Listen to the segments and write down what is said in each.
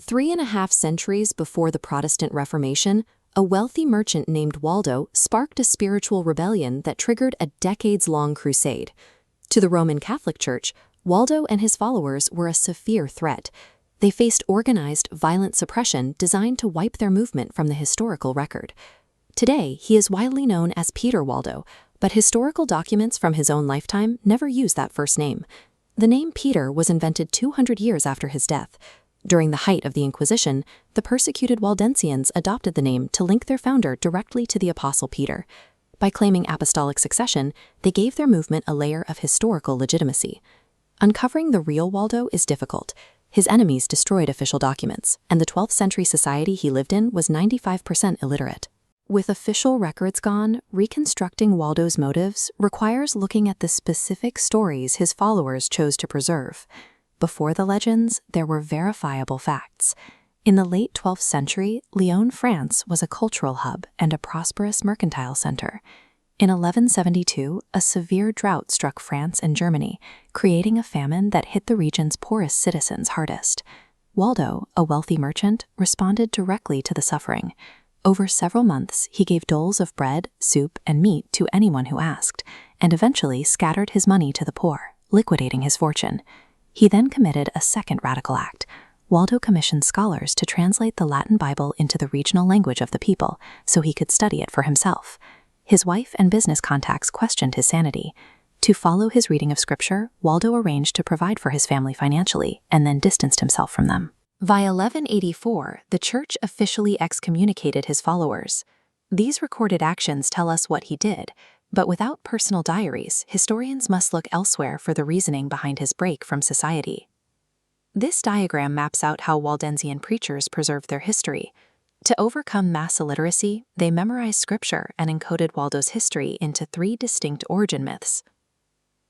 3.5 centuries before the Protestant Reformation, a wealthy merchant named Waldo sparked a spiritual rebellion that triggered a decades-long crusade. To the Roman Catholic Church, Waldo and his followers were a severe threat. They faced organized, violent suppression designed to wipe their movement from the historical record. Today, he is widely known as Peter Waldo, but historical documents from his own lifetime never use that first name. The name Peter was invented 200 years after his death. During the height of the Inquisition, the persecuted Waldensians adopted the name to link their founder directly to the Apostle Peter. By claiming apostolic succession, they gave their movement a layer of historical legitimacy. Uncovering the real Waldo is difficult. His enemies destroyed official documents, and the 12th century society he lived in was 95% illiterate. With official records gone, reconstructing Waldo's motives requires looking at the specific stories his followers chose to preserve. Before the legends, there were verifiable facts. In the late 12th century, Lyon, France was a cultural hub and a prosperous mercantile center. In 1172, a severe drought struck France and Germany, creating a famine that hit the region's poorest citizens hardest. Waldo, a wealthy merchant, responded directly to the suffering. Over several months, he gave doles of bread, soup, and meat to anyone who asked, and eventually scattered his money to the poor, liquidating his fortune. He then committed a second radical act. Waldo commissioned scholars to translate the Latin Bible into the regional language of the people so he could study it for himself. His wife and business contacts questioned his sanity. To follow his reading of Scripture, Waldo arranged to provide for his family financially and then distanced himself from them. By 1184, the church officially excommunicated his followers. These recorded actions tell us what he did, but without personal diaries, historians must look elsewhere for the reasoning behind his break from society. This diagram maps out how Waldensian preachers preserved their history. To overcome mass illiteracy, they memorized Scripture and encoded Waldo's history into 3 distinct origin myths.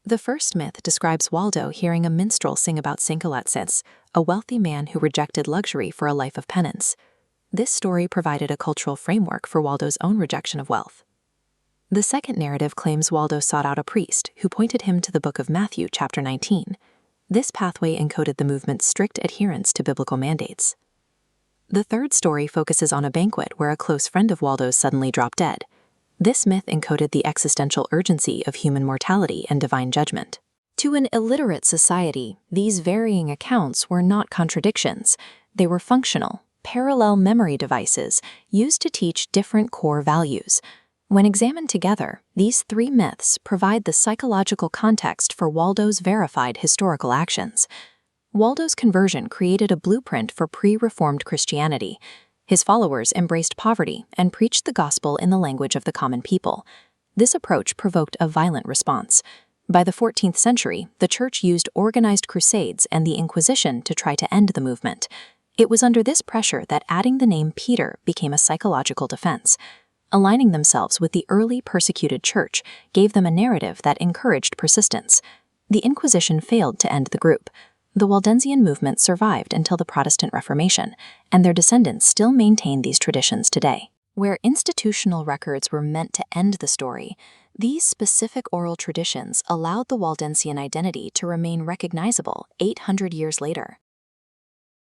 The first myth describes Waldo hearing a minstrel sing about Cincolatses, a wealthy man who rejected luxury for a life of penance. This story provided a cultural framework for Waldo's own rejection of wealth. The second narrative claims Waldo sought out a priest who pointed him to the book of Matthew, chapter 19. This pathway encoded the movement's strict adherence to biblical mandates. The third story focuses on a banquet where a close friend of Waldo's suddenly dropped dead. This myth encoded the existential urgency of human mortality and divine judgment. To an illiterate society, these varying accounts were not contradictions. They were functional, parallel memory devices used to teach different core values. When examined together, these 3 myths provide the psychological context for Waldo's verified historical actions. Waldo's conversion created a blueprint for pre-Reformed Christianity. His followers embraced poverty and preached the gospel in the language of the common people. This approach provoked a violent response. By the 14th century, the church used organized crusades and the Inquisition to try to end the movement. It was under this pressure that adding the name Peter became a psychological defense. Aligning themselves with the early persecuted church gave them a narrative that encouraged persistence. The Inquisition failed to end the group. The Waldensian movement survived until the Protestant Reformation, and their descendants still maintain these traditions today. Where institutional records were meant to end the story, these specific oral traditions allowed the Waldensian identity to remain recognizable 800 years later.